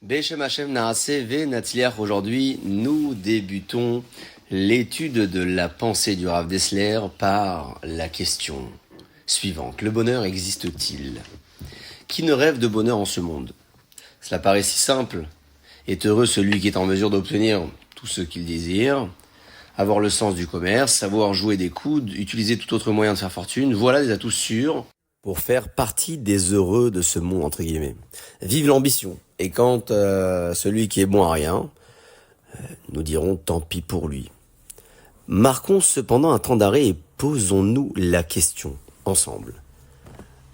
Beshem Hashem Naaseh Ve Natzliach. Aujourd'hui, nous débutons l'étude de la pensée du Rav Dessler par la question suivante. Le bonheur existe-t-il? Qui ne rêve de bonheur en ce monde? Cela paraît si simple. Est heureux celui qui est en mesure d'obtenir tout ce qu'il désire, avoir le sens du commerce, savoir jouer des coudes, utiliser tout autre moyen de faire fortune. Voilà des atouts sûrs pour faire partie des heureux de ce monde, entre guillemets. Vive l'ambition. Et quand celui qui est bon à rien, nous dirons tant pis pour lui. Marquons cependant un temps d'arrêt et posons-nous la question, ensemble.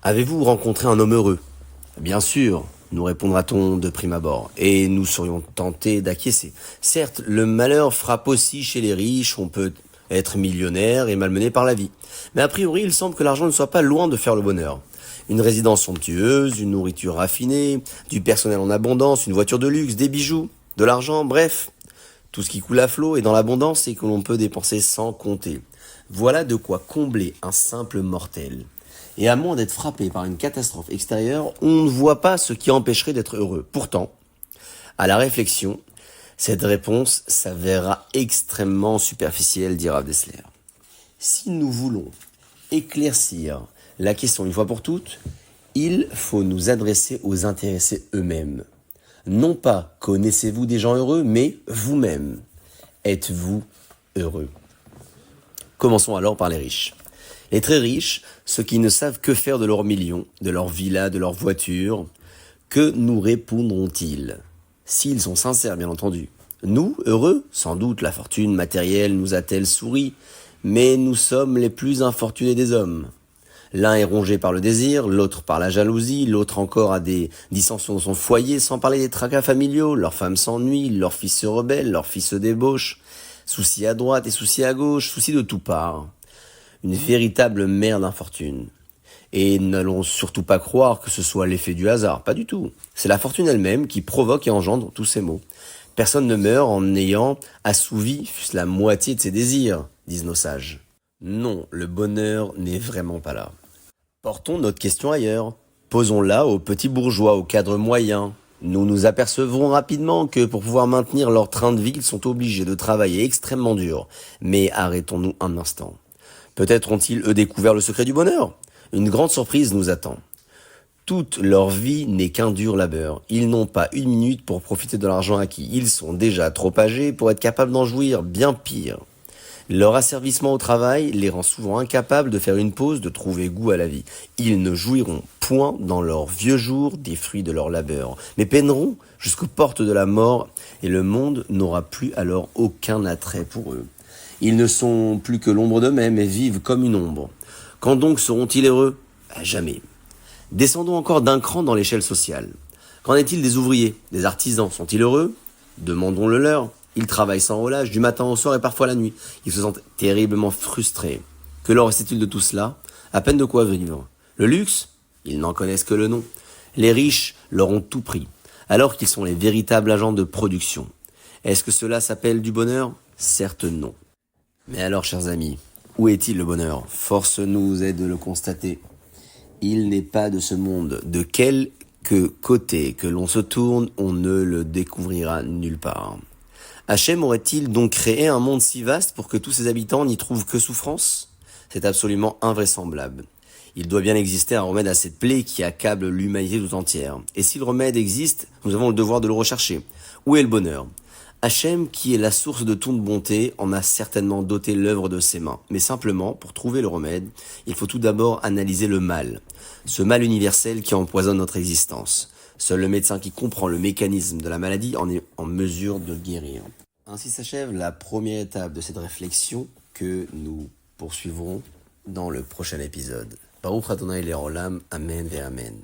Avez-vous rencontré un homme heureux? Bien sûr, nous répondra-t-on de prime abord, et nous serions tentés d'acquiescer. Certes, le malheur frappe aussi chez les riches, on peut être millionnaire et malmené par la vie. Mais a priori, il semble que l'argent ne soit pas loin de faire le bonheur. Une résidence somptueuse, une nourriture raffinée, du personnel en abondance, une voiture de luxe, des bijoux, de l'argent, bref. Tout ce qui coule à flot et dans l'abondance et que l'on peut dépenser sans compter. Voilà de quoi combler un simple mortel. Et à moins d'être frappé par une catastrophe extérieure, on ne voit pas ce qui empêcherait d'être heureux. Pourtant, à la réflexion, cette réponse s'avérera extrêmement superficielle, dit Rav Dessler. Si nous voulons éclaircir la question une fois pour toutes, il faut nous adresser aux intéressés eux-mêmes. Non pas connaissez-vous des gens heureux, mais vous-même. Êtes-vous heureux? Commençons alors par les riches. Les très riches, ceux qui ne savent que faire de leurs millions, de leurs villas, de leurs voitures, que nous répondront-ils? S'ils sont sincères, bien entendu. Nous, heureux? Sans doute, la fortune matérielle nous a-t-elle souri, mais nous sommes les plus infortunés des hommes. L'un est rongé par le désir, l'autre par la jalousie, l'autre encore a des dissensions dans son foyer, sans parler des tracas familiaux. Leurs femmes s'ennuient, leurs fils se rebellent, leurs fils se débauchent. Soucis à droite et soucis à gauche, soucis de tout part. Une véritable mer d'infortune. Et n'allons surtout pas croire que ce soit l'effet du hasard, pas du tout. C'est la fortune elle-même qui provoque et engendre tous ces maux. Personne ne meurt en ayant assouvi fût-ce la moitié de ses désirs, disent nos sages. Non, le bonheur n'est vraiment pas là. Portons notre question ailleurs. Posons-la aux petits bourgeois, aux cadres moyens. Nous nous apercevrons rapidement que pour pouvoir maintenir leur train de vie, ils sont obligés de travailler extrêmement dur. Mais arrêtons-nous un instant. Peut-être ont-ils, eux, découvert le secret du bonheur? Une grande surprise nous attend. Toute leur vie n'est qu'un dur labeur. Ils n'ont pas une minute pour profiter de l'argent acquis. Ils sont déjà trop âgés pour être capables d'en jouir, bien pire. Leur asservissement au travail les rend souvent incapables de faire une pause, de trouver goût à la vie. Ils ne jouiront point dans leurs vieux jours des fruits de leur labeur, mais peineront jusqu'aux portes de la mort et le monde n'aura plus alors aucun attrait pour eux. Ils ne sont plus que l'ombre d'eux-mêmes et vivent comme une ombre. Quand donc seront-ils heureux? Jamais. Descendons encore d'un cran dans l'échelle sociale. Qu'en est-il des ouvriers, des artisans? Sont-ils heureux? Demandons-le leur. Ils travaillent sans relâche, du matin au soir et parfois la nuit. Ils se sentent terriblement frustrés. Que leur reste-t-il de tout cela? À peine de quoi vivre. Le luxe? Ils n'en connaissent que le nom. Les riches leur ont tout pris, alors qu'ils sont les véritables agents de production. Est-ce que cela s'appelle du bonheur? Certes non. Mais alors, chers amis, où est-il le bonheur? Force nous est de le constater. Il n'est pas de ce monde. De quelque côté que l'on se tourne, on ne le découvrira nulle part. Hachem aurait-il donc créé un monde si vaste pour que tous ses habitants n'y trouvent que souffrance? C'est absolument invraisemblable. Il doit bien exister un remède à cette plaie qui accable l'humanité tout entière. Et si le remède existe, nous avons le devoir de le rechercher. Où est le bonheur? Hachem, qui est la source de toute bonté, en a certainement doté l'œuvre de ses mains. Mais simplement, pour trouver le remède, il faut tout d'abord analyser le mal. Ce mal universel qui empoisonne notre existence. Seul le médecin qui comprend le mécanisme de la maladie en est en mesure de le guérir. Ainsi s'achève la première étape de cette réflexion que nous poursuivrons dans le prochain épisode. Baruch Adonai Le'olam, Amen ve Amen.